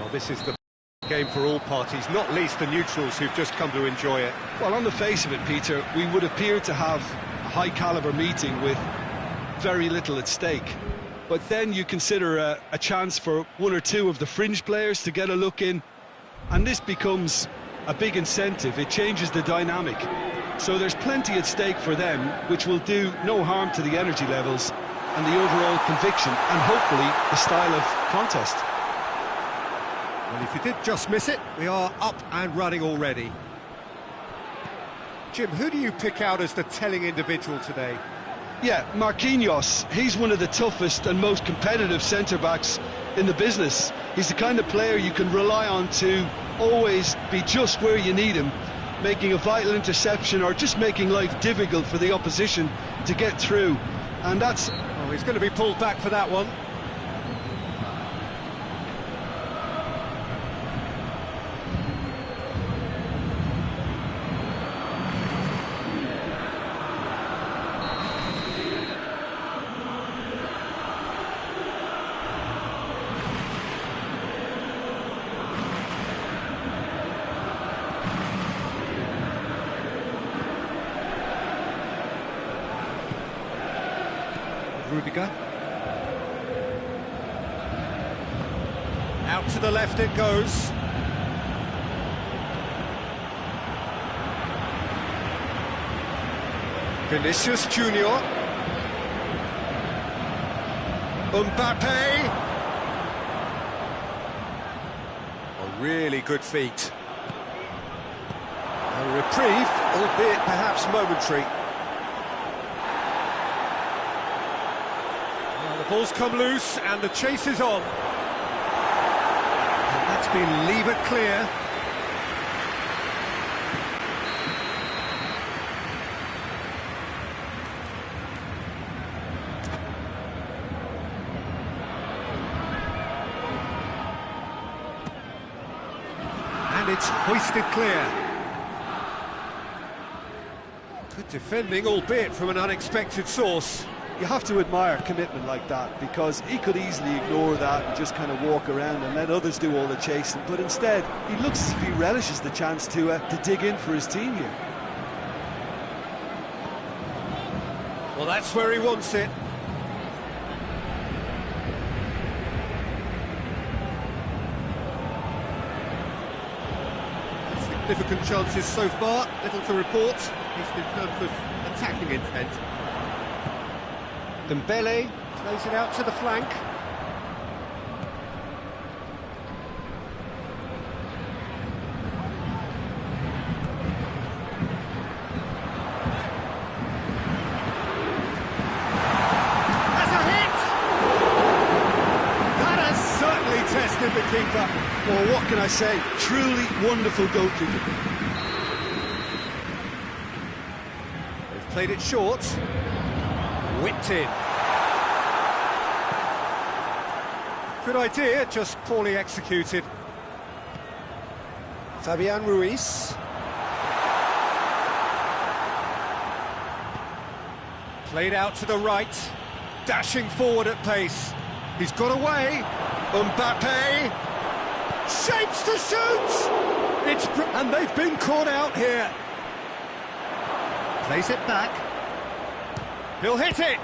Well, this is the game for all parties, not least the neutrals who've just come to enjoy it. Well, on the face of it, Peter, we would appear to have a high-caliber meeting with very little at stake. But then you consider a chance for one or two of the fringe players to get a look in, and this becomes a big incentive. It changes the dynamic. So there's plenty at stake for them, which will do no harm to the energy levels and the overall conviction, and hopefully the style of contest. Well, if you did just miss it, we are up and running already. Jim, who do you pick out as the telling individual today? Yeah, Marquinhos. He's one of the toughest and most competitive centre-backs in the business. He's the kind of player you can rely on to always be just where you need him, making a vital interception or just making life difficult for the opposition to get through. And that's... Oh, he's going to be pulled back for that one. Rudiger. Out to the left it goes. Vinicius Junior. Mbappe. A really good feat. A reprieve, albeit perhaps momentary. The ball's come loose and the chase is on. And that's been levered clear. And it's hoisted clear. Good defending, albeit from an unexpected source. You have to admire commitment like that, because he could easily ignore that and just kind of walk around and let others do all the chasing, but instead he looks as if he relishes the chance to dig in for his team here. Well, that's where he wants it. Significant chances so far, little to report, at least in terms of attacking intent. Dembele plays it out to the flank. That's a hit! That has certainly tested the keeper. Well, what can I say? Truly wonderful goalkeeping. They've played it short. Whipped in. Good idea, just poorly executed. Fabian Ruiz. Played out to the right, dashing forward at pace. He's got away. Mbappe shapes to shoot. And they've been caught out here. Plays it back. He'll hit it!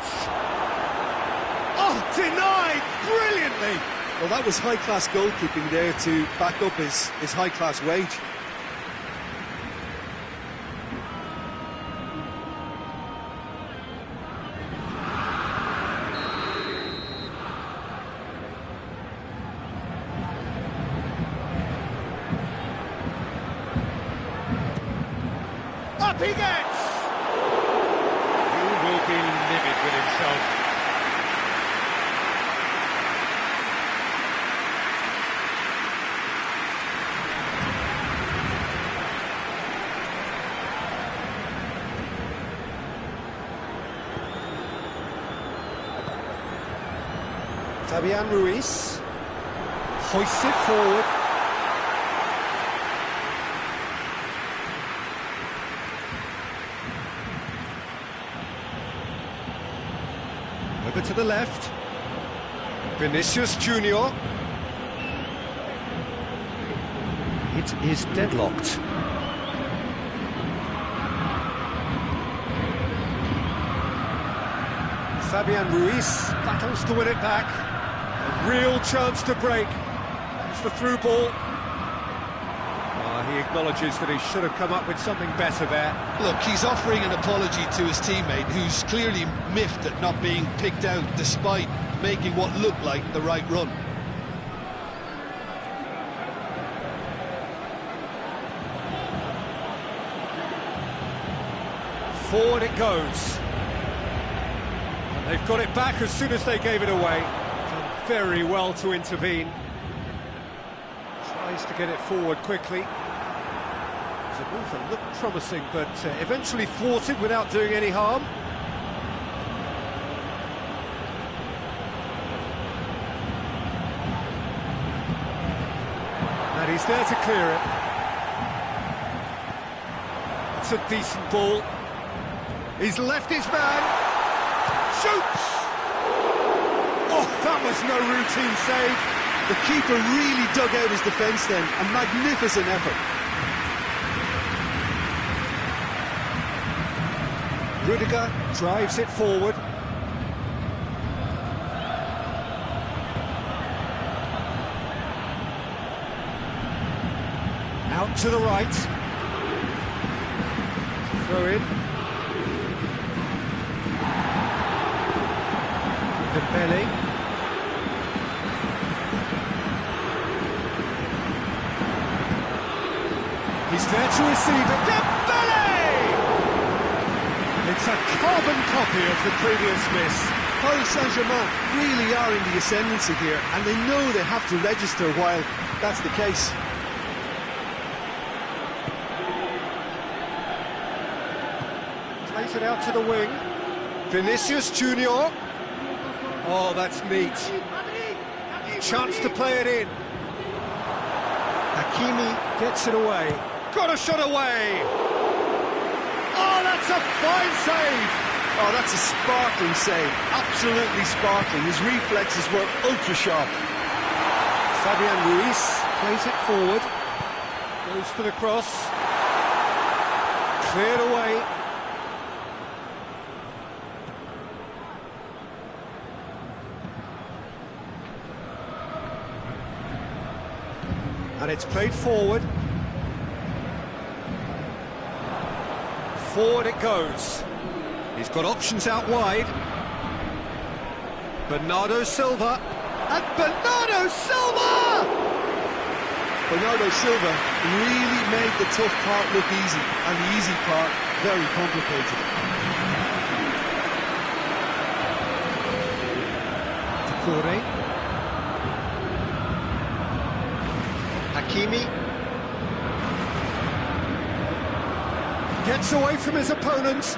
Oh, denied brilliantly! Well, that was high-class goalkeeping there to back up his high-class wage. Up he gets! Be livid with himself. Fabian Ruiz hoists it forward. Over to the left. Vinicius Junior. It is deadlocked. Fabian Ruiz battles to win it back. A real chance to break. It's the through ball. He acknowledges that he should have come up with something better there. Look, he's offering an apology to his teammate, who's clearly miffed at not being picked out despite making what looked like the right run. Forward it goes. And they've got it back as soon as they gave it away. Done very well to intervene. Tries to get it forward quickly. The move that looked promising, but eventually thwarted without doing any harm. And he's there to clear it. It's a decent ball. He's left his man. Shoots! Oh, that was no routine save. The keeper really dug out his defence then. A magnificent effort. Rudiger drives it forward. Out to the right. Throw in. Dembele. He's there to receive it. Dembele! It's a carbon copy of the previous miss. Paris Saint-Germain really are in the ascendancy here, and they know they have to register while that's the case. Plays it out to the wing. Vinicius Junior. Oh, that's neat. Chance to play it in. Hakimi gets it away. Got a shot away. Oh, that's a fine save. Oh, that's a sparkling save. Absolutely sparkling. His reflexes were ultra sharp. Fabian Ruiz plays it forward. Goes for the cross. Cleared away. And it's played forward. Forward it goes. He's got options out wide. Bernardo Silva. And Bernardo Silva! Bernardo Silva really made the tough part look easy, and the easy part very complicated. Corey. Hakimi gets away from his opponent.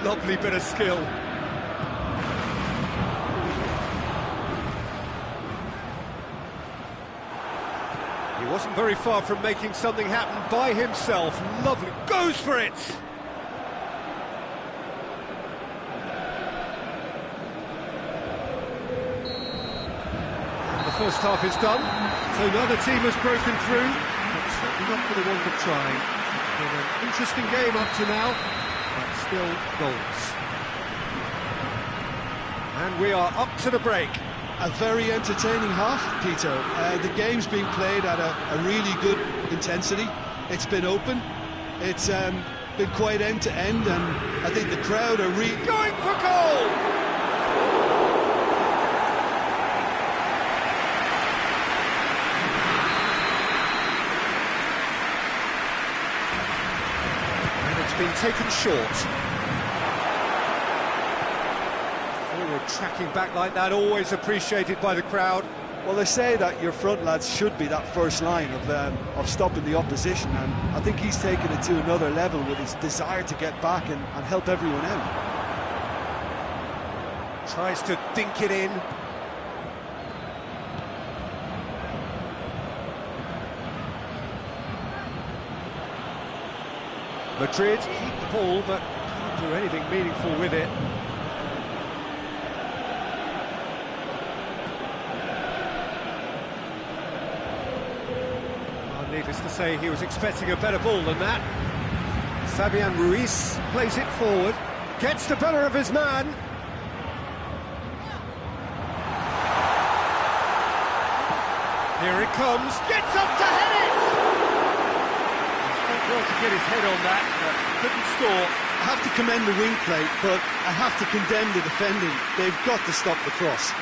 Lovely bit of skill. He wasn't very far from making something happen by himself. Lovely. Goes for it. The first half is done, so neither team has broken through, but certainly not for the want of trying. It's been an interesting game up to now, but still goals. And we are up to the break. A very entertaining half, Peter. The game's been played at a really good intensity. It's been open. It's been quite end-to-end, and I think the crowd are really Going for goal! Been taken short. Forward tracking back like that, always appreciated by the crowd. Well, they say that your front lads should be that first line of stopping the opposition, and I think he's taken it to another level with his desire to get back and help everyone out. Tries to dink it in. Madrid keep the ball, but can't do anything meaningful with it. Needless to say he was expecting a better ball than that. Fabian Ruiz plays it forward, gets the better of his man. Here it comes, gets up to head it! He's done well to get his head on that, but couldn't score. I have to commend the wing play, but I have to condemn the defending. They've got to stop the cross.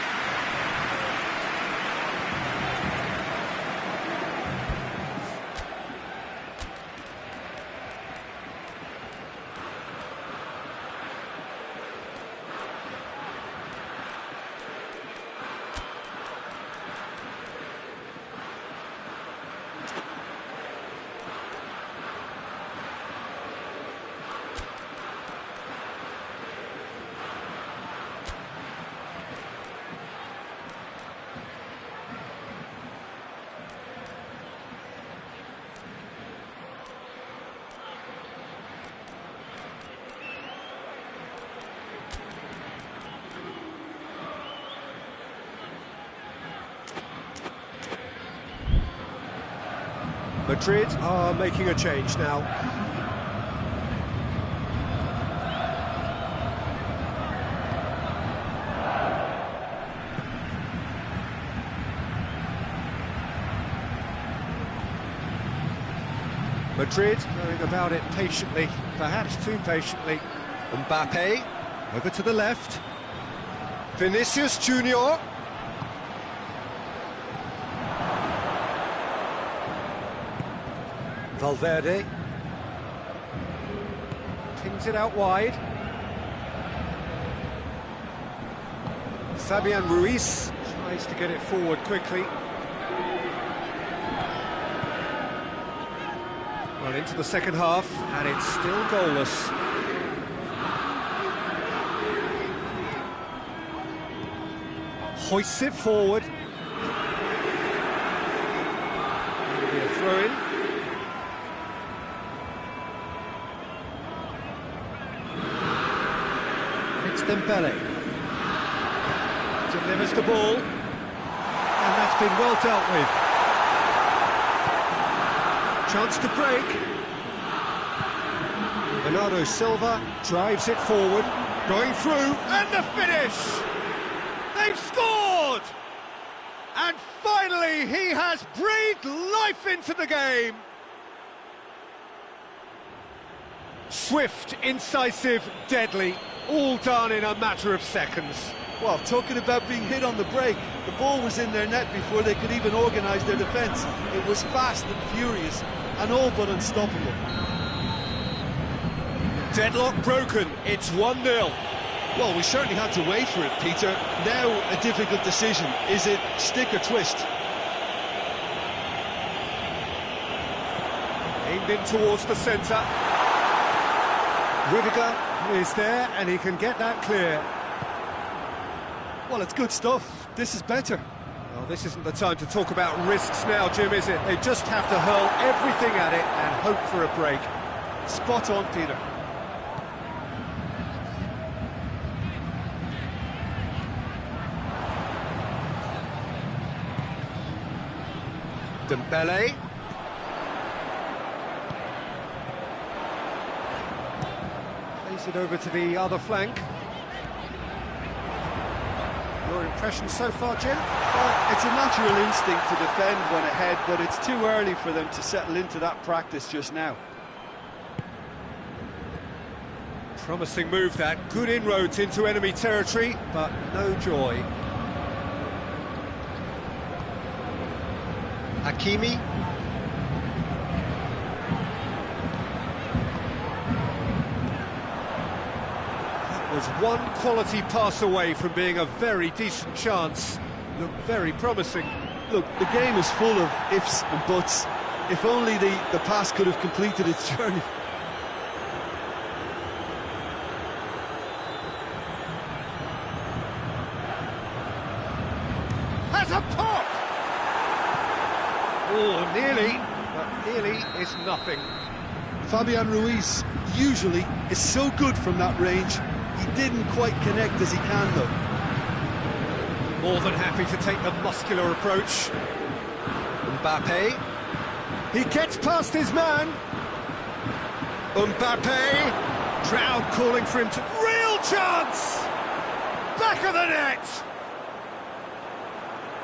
Madrid are making a change now. Madrid going about it patiently, perhaps too patiently. Mbappe over to the left. Vinicius Junior. Valverde pings it out wide. Fabian Ruiz tries to get it forward quickly. Well, into the second half, and it's still goalless. Hoists it forward. It'll be a throw-in. Dembele delivers the ball, and that's been well dealt with. Chance to break. Bernardo Silva drives it forward, going through, and the finish! They've scored! And finally he has breathed life into the game. Swift, incisive, deadly. All done in a matter of seconds. Well, talking about being hit on the break, the ball was in their net before they could even organise their defence. It was fast and furious, and all but unstoppable. Deadlock broken, it's 1-0. Well, we certainly had to wait for it, Peter. Now a difficult decision. Is it stick or twist? Aimed in towards the centre. Rudiger is there, and he can get that clear. Well, it's good stuff. This is better. Well, this isn't the time to talk about risks now, Jim, is it? They just have to hurl everything at it and hope for a break. Spot on, Peter. Dembele. Plays it over to the other flank. Your impression so far, Jim? Well, it's a natural instinct to defend when ahead, but it's too early for them to settle into that practice just now. Promising move that, good inroads into enemy territory, but no joy. Hakimi. That was one quality pass away from being a very decent chance. Looked very promising. Look, the game is full of ifs and buts. If only the pass could have completed its journey. Has a pop! Oh, nearly, but nearly is nothing. Fabian Ruiz usually is so good from that range. He didn't quite connect as he can, though. More than happy to take the muscular approach. Mbappe He gets past his man. Mbappe. Crowd calling for him to... Real chance! Back of the net!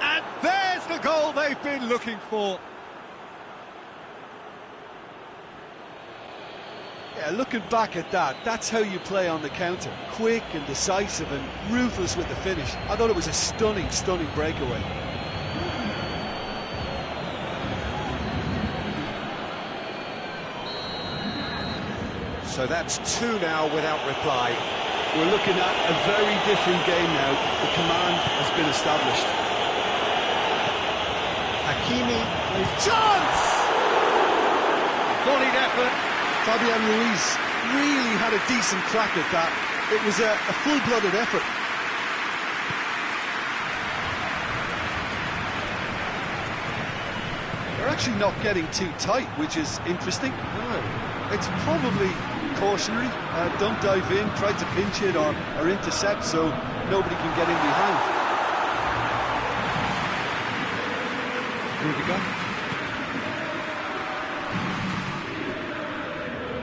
And there's the goal they've been looking for. Yeah, looking back at that, that's how you play on the counter. Quick and decisive and ruthless with the finish. I thought it was a stunning breakaway. So that's 2 now without reply. We're looking at a very different game now. The command has been established. Hakimi, chance! Volleyed effort. Fabian Ruiz really had a decent crack at that. It was a full-blooded effort. They're actually not getting too tight, which is interesting. No. It's probably cautionary. Don't dive in, try to pinch it or intercept so nobody can get in behind. Rudiger.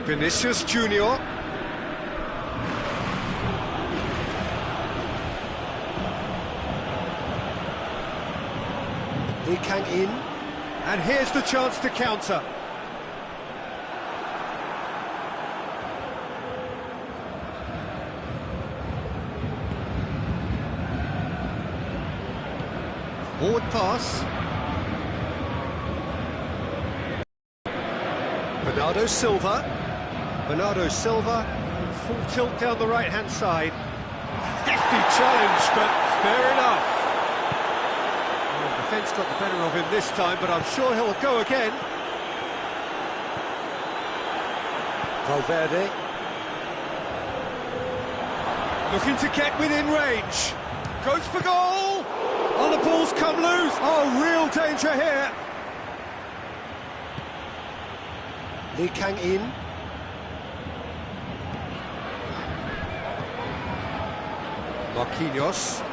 Vinicius Junior. Lee Kang in, and here's the chance to counter. Forward pass. Bernardo Silva. Bernardo Silva, full tilt down the right-hand side. Hefty challenge, but fair enough. Well, the defence got the better of him this time, but I'm sure he'll go again. Valverde. Looking to get within range. Goes for goal! Oh, the ball's come loose! Oh, real danger here! Lee Kang in. Marquinhos.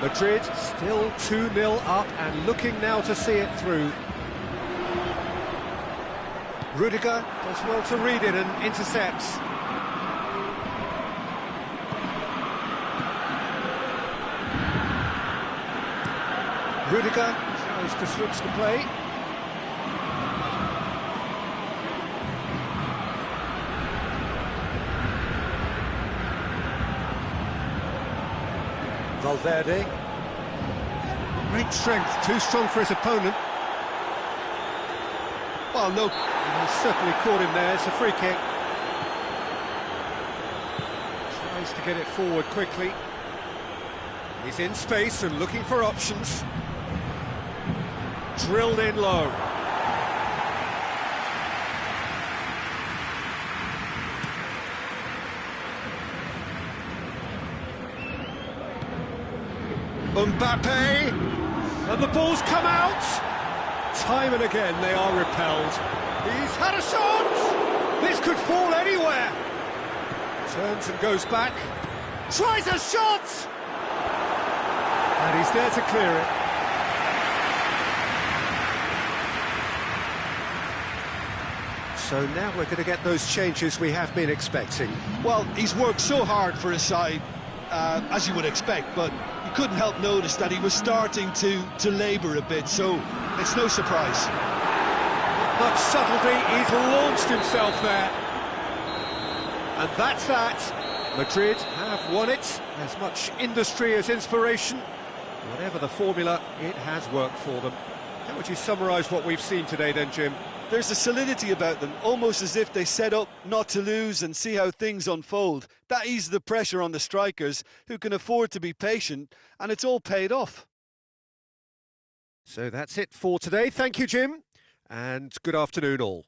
Madrid still 2-0 up and looking now to see it through. Rudiger does well to read it and intercepts. Rudiger tries to switch the play. Valverde. Great strength, too strong for his opponent. Well, no, he's certainly caught him there. It's a free kick. Tries to get it forward quickly. He's in space and looking for options. Drilled in low. Mbappe, and the ball's come out. Time and again they are repelled. He's had a shot. This could fall anywhere. Turns and goes back. Tries a shot. And he's there to clear it. So now we're going to get those changes we have been expecting. Well, he's worked so hard for his side, as you would expect, but you couldn't help notice that he was starting to labour a bit, so it's no surprise. Much subtlety, he's launched himself there. And that's that. Madrid have won it. As much industry as inspiration. Whatever the formula, it has worked for them. How would you summarise what we've seen today then, Jim? There's a solidity about them, almost as if they set up not to lose and see how things unfold. That eases the pressure on the strikers, who can afford to be patient, and it's all paid off. So that's it for today. Thank you, Jim, and good afternoon all.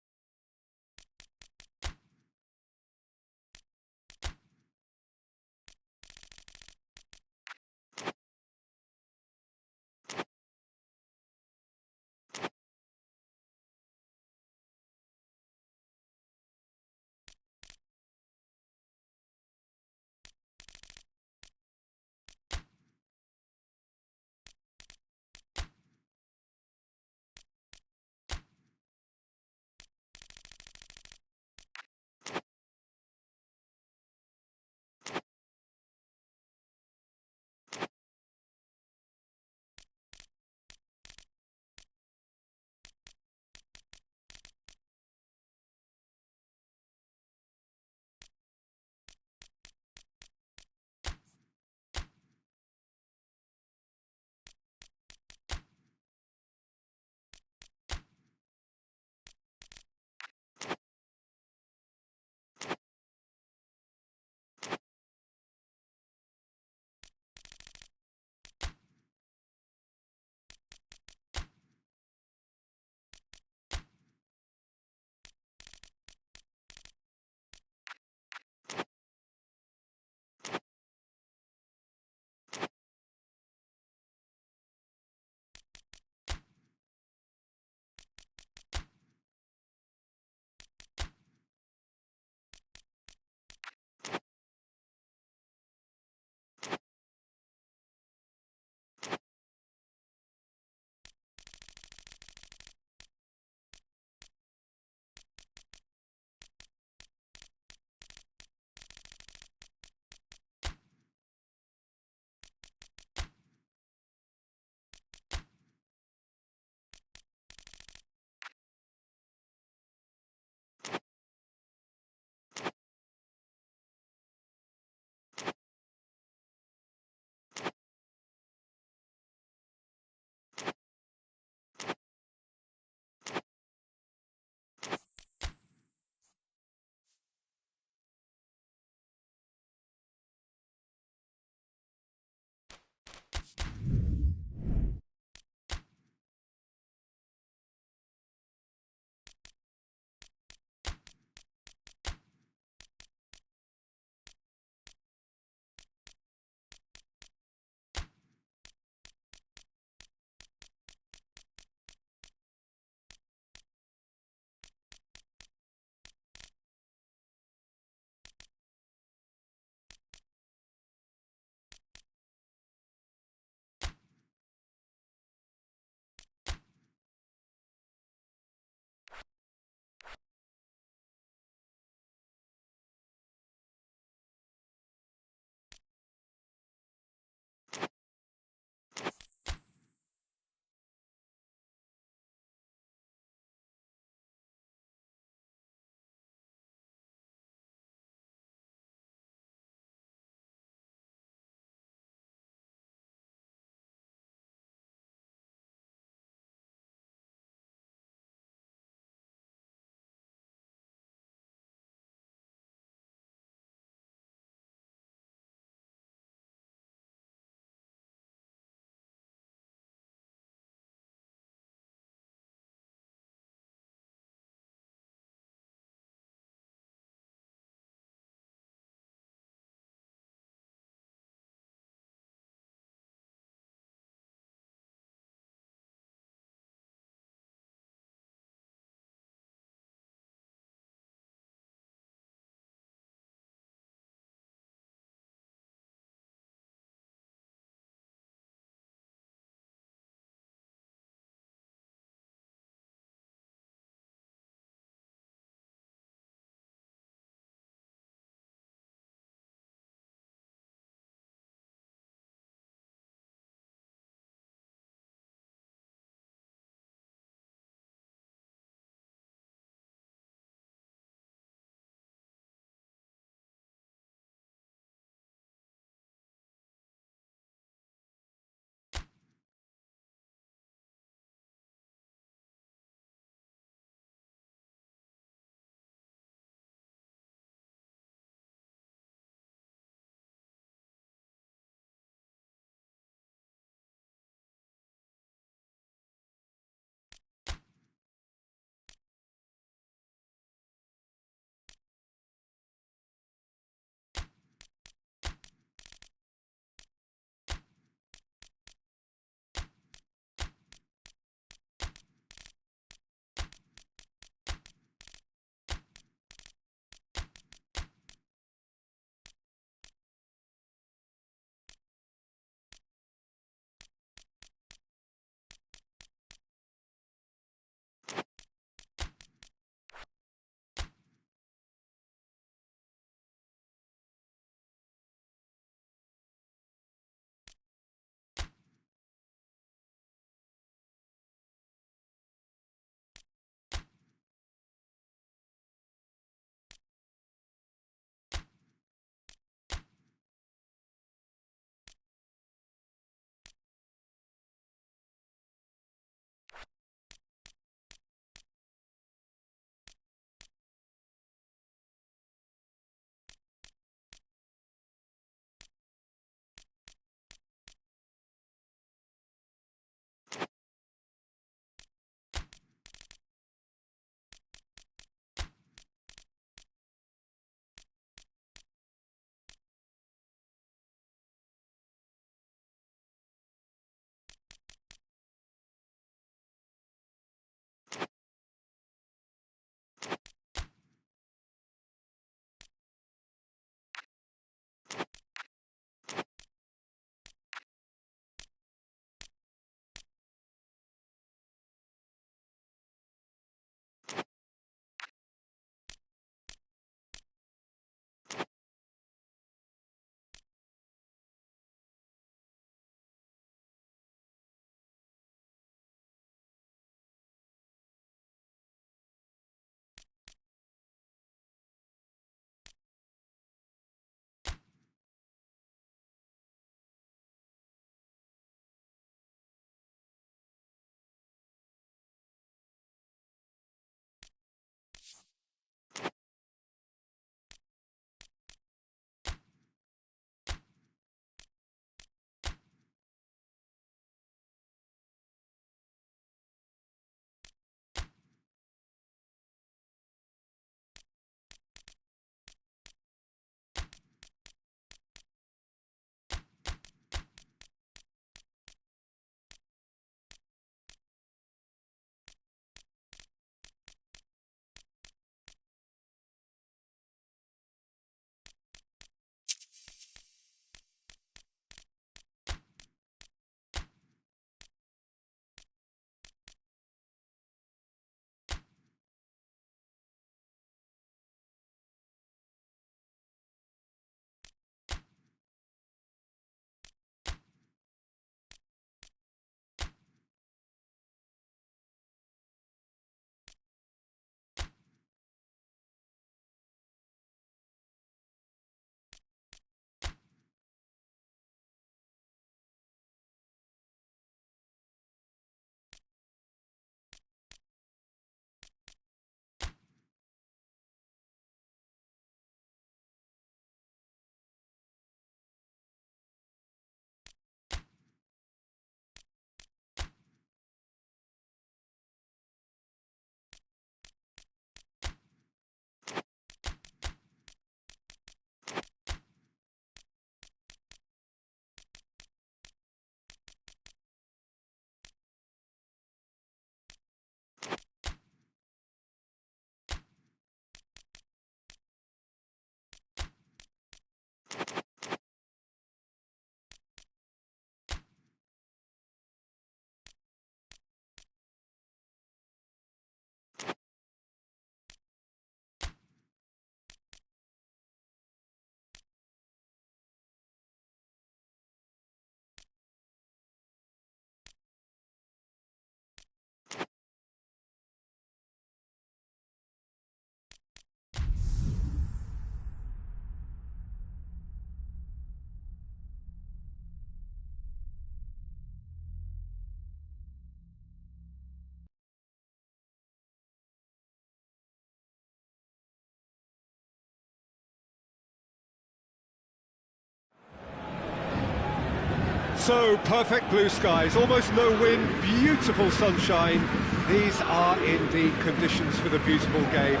So perfect blue skies, almost no wind, beautiful sunshine. These are indeed conditions for the beautiful game.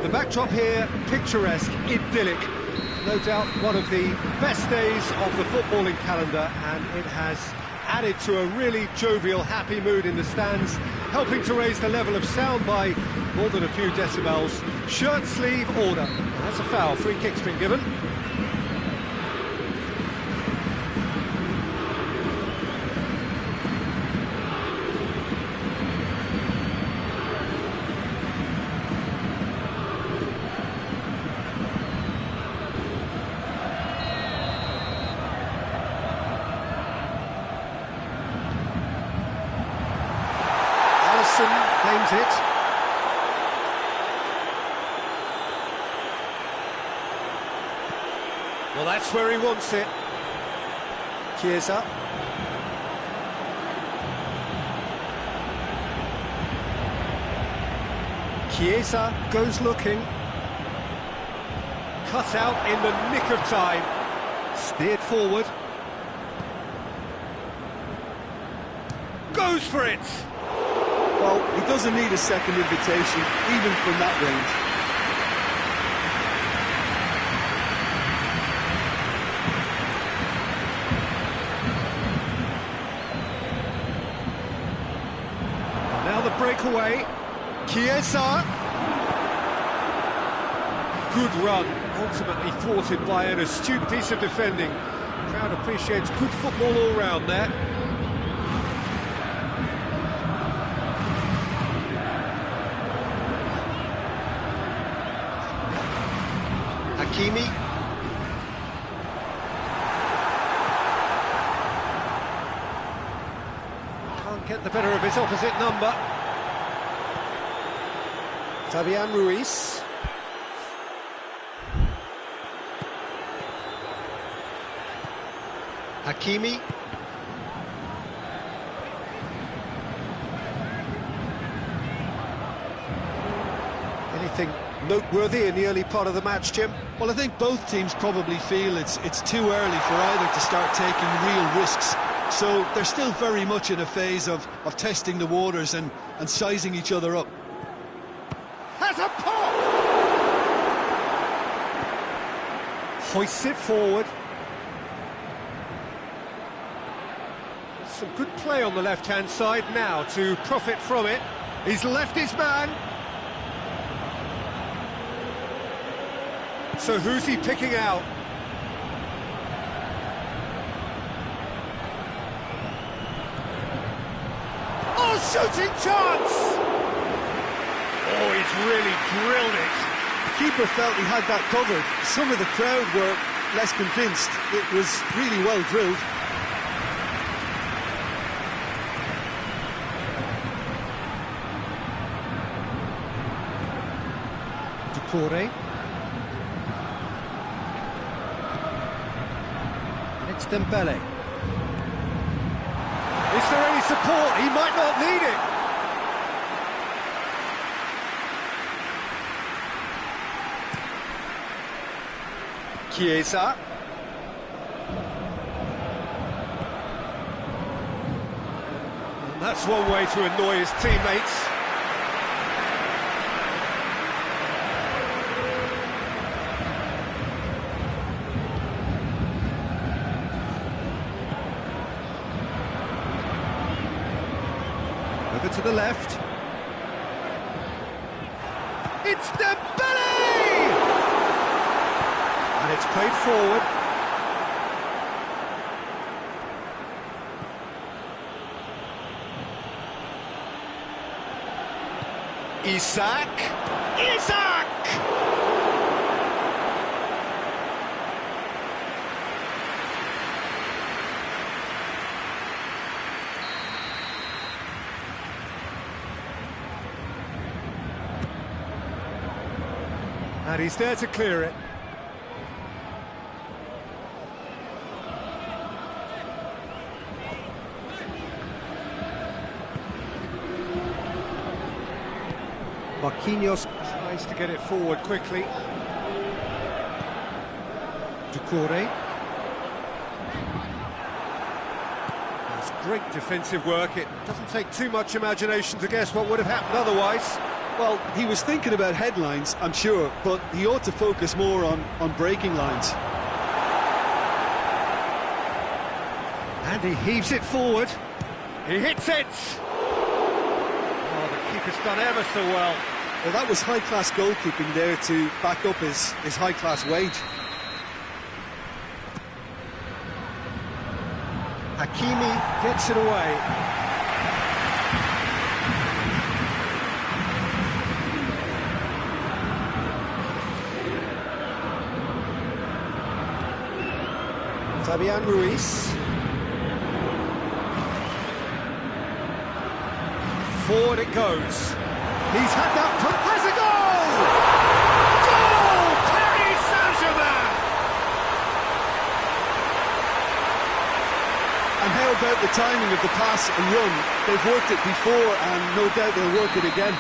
The backdrop here, picturesque, idyllic. No doubt one of the best days of the footballing calendar, and it has added to a really jovial, happy mood in the stands, helping to raise the level of sound by more than a few decibels. Shirt sleeve order. That's a foul, free kick's been given. Claims it. Well, that's where he wants it. Chiesa. Chiesa goes looking. Cut out in the nick of time. Steered forward. Goes for it. Well, he doesn't need a second invitation, even from that range. Now the breakaway. Chiesa. Good run, ultimately thwarted by an astute piece of defending. The crowd appreciates good football all round there. Hakimi. Can't get the better of his opposite number. Fabian Ruiz. Hakimi. Anything noteworthy in the early part of the match, Jim? Well, I think both teams probably feel it's too early for either to start taking real risks. So they're still very much in a phase of testing the waters and sizing each other up. Has a pop! Hoists it forward. Some good play on the left-hand side now to profit from it. He's left his man. So who's he picking out? Oh, shooting chance! Oh, he's really drilled it. The keeper felt he had that covered. Some of the crowd were less convinced. It was really well drilled. Decore. It's Dembele. Is there any support? He might not need it. Chiesa. And that's one way to annoy his teammates. Over to the left. It's Dembele! And it's played forward. Isak! And he's there to clear it. Marquinhos tries to get it forward quickly. Decore. Great defensive work. It doesn't take too much imagination to guess what would have happened otherwise. Well, he was thinking about headlines, I'm sure, but he ought to focus more on breaking lines. And he heaves it forward. He hits it! Oh, the keeper's done ever so well. Well, that was high-class goalkeeping there to back up his high-class wage. Hakimi gets it away. Fabian Ruiz. Forward it goes. He's had that has a goal! Goal! Paris Saint-Germain! And how about the timing of the pass and run? They've worked it before and no doubt they'll work it again.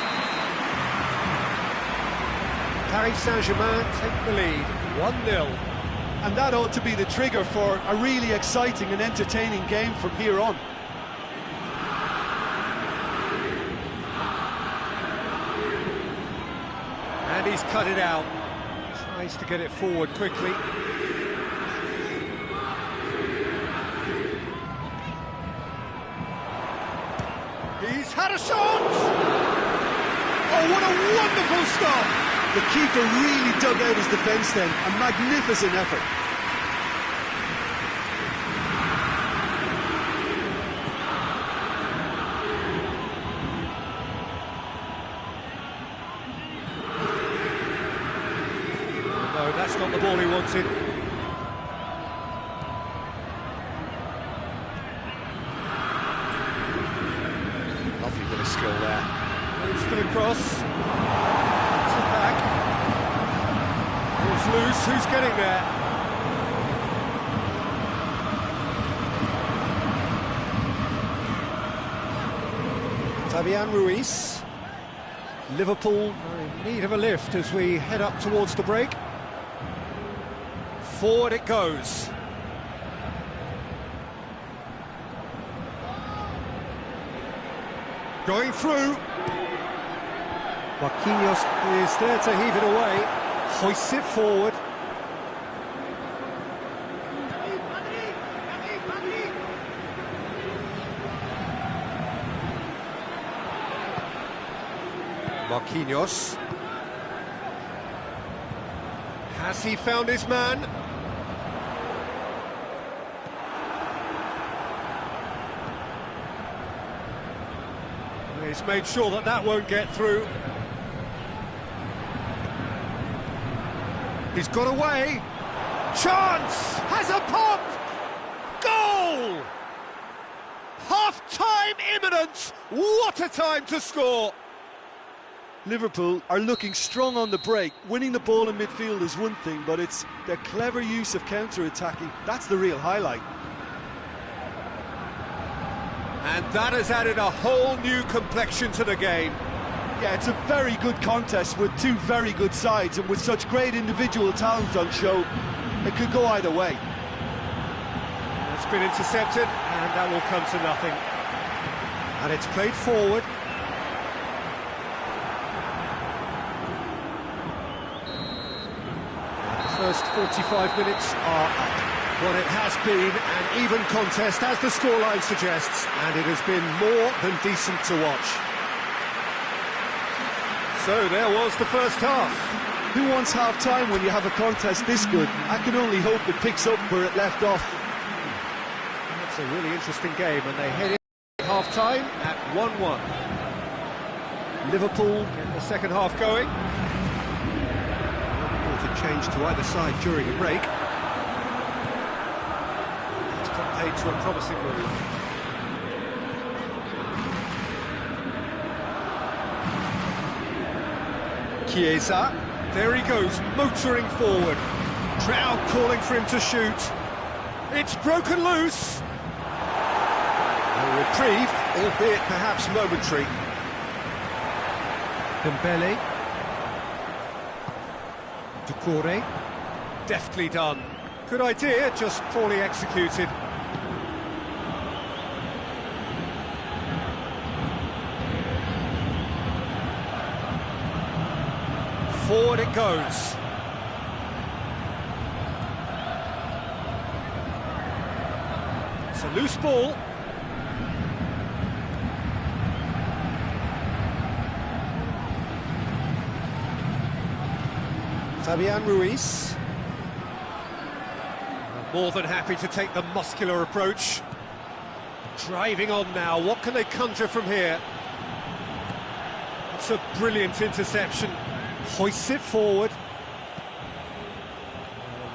Paris Saint-Germain take the lead, 1-0. And that ought to be the trigger for a really exciting and entertaining game from here on. And he's cut it out. Tries to get it forward quickly. He's had a shot! Oh, what a wonderful stop! The keeper really dug out his defence then. A magnificent effort. No, that's not the ball he wanted. Lovely bit of skill there. Moves for the cross. Back. Ball's loose, who's getting there? Fabian Ruiz. Liverpool are in need of a lift as we head up towards the break. Forward it goes. Going through. Marquinhos is there to heave it away, hoists it forward. Marquinhos. Has he found his man? He's made sure that that won't get through. He's got away. Chance! Has a pop! Goal! Half-time imminent! What a time to score! Liverpool are looking strong on the break. Winning the ball in midfield is one thing, but it's their clever use of counter-attacking. That's the real highlight. And that has added a whole new complexion to the game. Yeah, it's a very good contest with two very good sides, and with such great individual talent on show, it could go either way. It's been intercepted, and that will come to nothing. And it's played forward. The first 45 minutes are up. What it has been an even contest, as the scoreline suggests, and it has been more than decent to watch. So there was the first half. Who wants half-time when you have a contest this good? I can only hope it picks up where it left off. It's a really interesting game, and they head in half-time at 1-1. Liverpool get the second half going. Reported change to either side during the break. It's got paid to a promising move. Chiesa, there he goes, motoring forward. Crowd calling for him to shoot. It's broken loose. A reprieve, albeit perhaps momentary. Dembele. Doucouré. Deftly done. Good idea, just poorly executed. Forward it goes. It's a loose ball. Fabian Ruiz. More than happy to take the muscular approach. Driving on now, what can they conjure from here? It's a brilliant interception. Hoists it forward.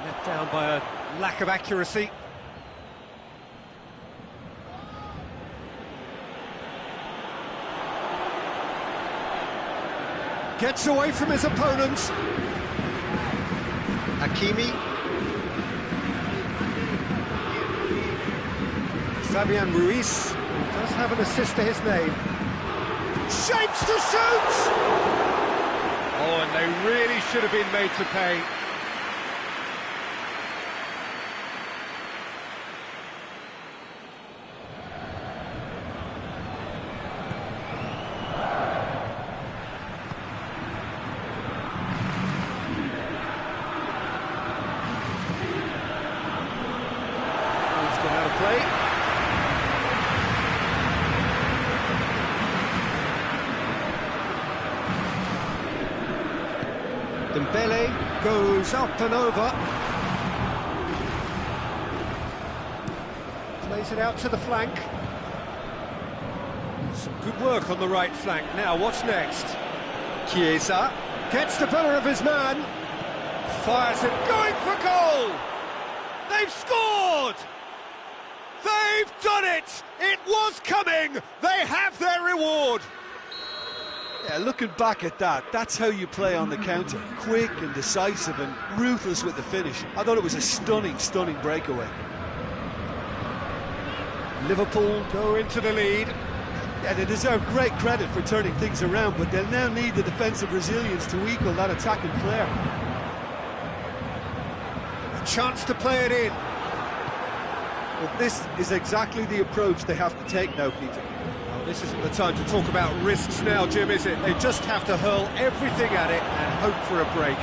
Let down by a lack of accuracy. Gets away from his opponent. Hakimi. Fabian Ruiz does have an assist to his name. Shapes to shoot! Oh, and they really should have been made to pay. He's gone out of play. Dembele goes up and over. Plays it out to the flank. Some good work on the right flank. Now, what's next? Chiesa gets the better of his man. Fires it, going for goal! They've scored! They've done it! It was coming! They have their reward! Yeah, looking back at that, that's how you play on the counter. Quick and decisive and ruthless with the finish. I thought it was a stunning, stunning breakaway. Liverpool go into the lead. Yeah, they deserve great credit for turning things around, but they'll now need the defensive resilience to equal that attacking flair. A chance to play it in. But this is exactly the approach they have to take now, Peter. This isn't the time to talk about risks now, Jim, is it? They just have to hurl everything at it and hope for a break.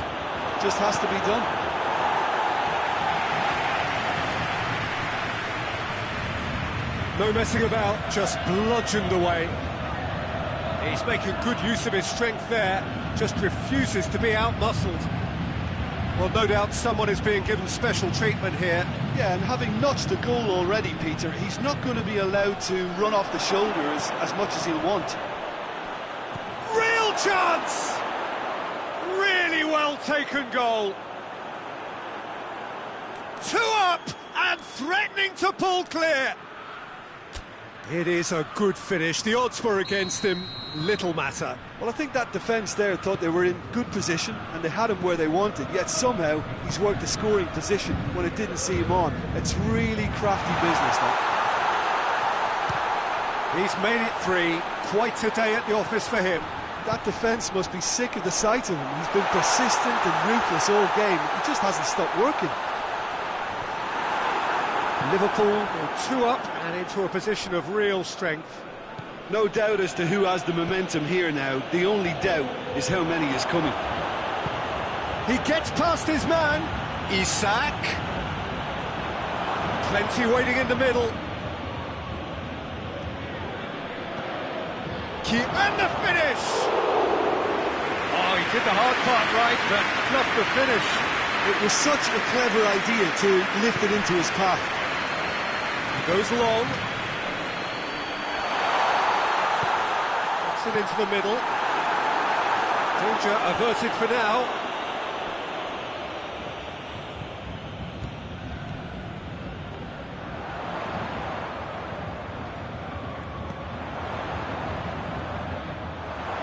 Just has to be done. No messing about, just bludgeoned away. He's making good use of his strength there, just refuses to be out-muscled. Well, no doubt someone is being given special treatment here. Yeah, and having notched a goal already, Peter, he's not going to be allowed to run off the shoulders as much as he'll want. Real chance! Really well taken goal. 2 up and threatening to pull clear. It is a good finish. The odds were against him. Little matter. Well, I think that defence there thought they were in good position and they had him where they wanted, yet somehow he's worked a scoring position when it didn't see him on. It's really crafty business, that. He's made it 3. Quite a day at the office for him. That defence must be sick of the sight of him. He's been persistent and ruthless all game. He just hasn't stopped working. Liverpool go 2 up and into a position of real strength. No doubt as to who has the momentum here now. The only doubt is how many is coming. He gets past his man, Isak. Plenty waiting in the middle. And the finish! Oh, he did the hard part right, but fluffed the finish. It was such a clever idea to lift it into his path. He goes long. Puts it into the middle. Danger averted for now.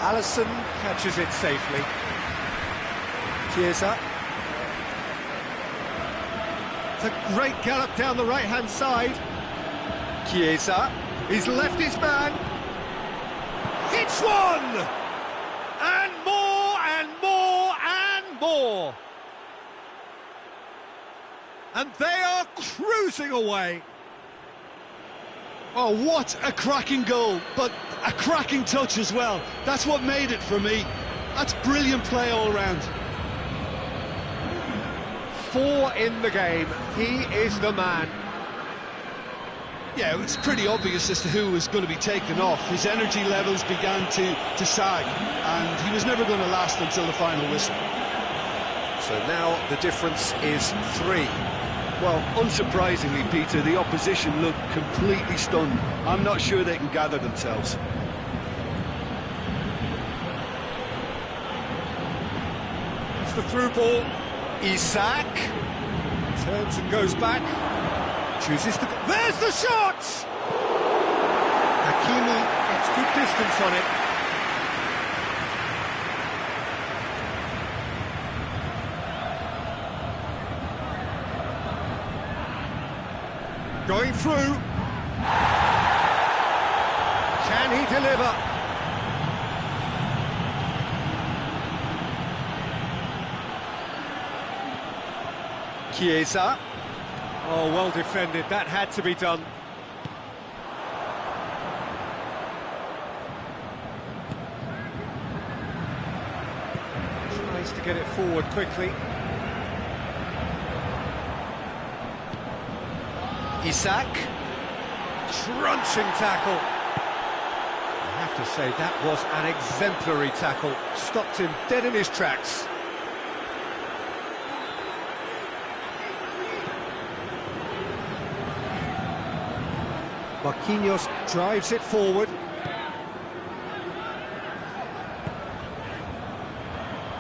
Alisson catches it safely. Chiesa. It's a great gallop down the right-hand side. Chiesa. He's left his man. It's one! And more, and more, and more. And they are cruising away. Oh, what a cracking goal, but a cracking touch as well. That's what made it for me. That's brilliant play all round. 4 in the game. He is the man. Yeah, it was pretty obvious as to who was going to be taken off. His energy levels began to sag, and he was never going to last until the final whistle. So now the difference is 3. Well, unsurprisingly, Peter, the opposition looked completely stunned. I'm not sure they can gather themselves. It's the through ball. Isak turns and goes back. Chooses to... There's the shot! Hakimi gets good distance on it. Going through. Can he deliver? Chiesa. Oh, well defended. That had to be done. Tries to get it forward quickly. Isak. Crunching tackle. I have to say, that was an exemplary tackle. Stopped him dead in his tracks. Marquinhos drives it forward.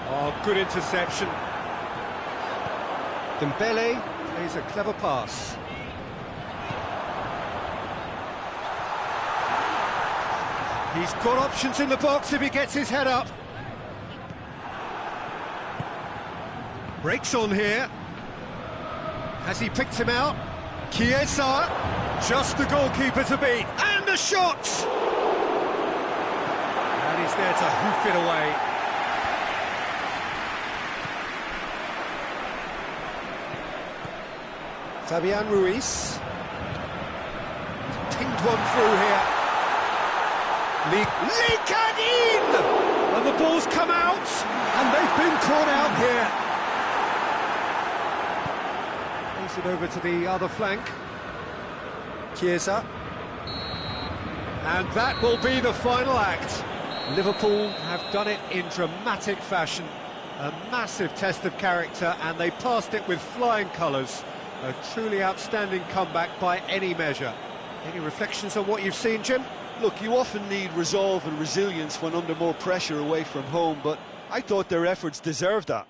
Oh, good interception. Dembele plays a clever pass. He's got options in the box if he gets his head up. Breaks on here. Has he picked him out? Chiesa, just the goalkeeper to beat, and the shot! And he's there to hoof it away. Fabian Ruiz. He's pinged one through here. Leak in! And the ball's come out, and they've been caught out here. It over to the other flank. Chiesa. And that will be the final act. Liverpool have done it in dramatic fashion. A massive test of character, and they passed it with flying colours. A truly outstanding comeback by any measure. Any reflections on what you've seen, Jim? Look, you often need resolve and resilience when under more pressure away from home, but I thought their efforts deserved that.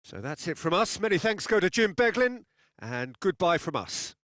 So that's it from us. Many thanks go to Jim Beglin, and goodbye from us.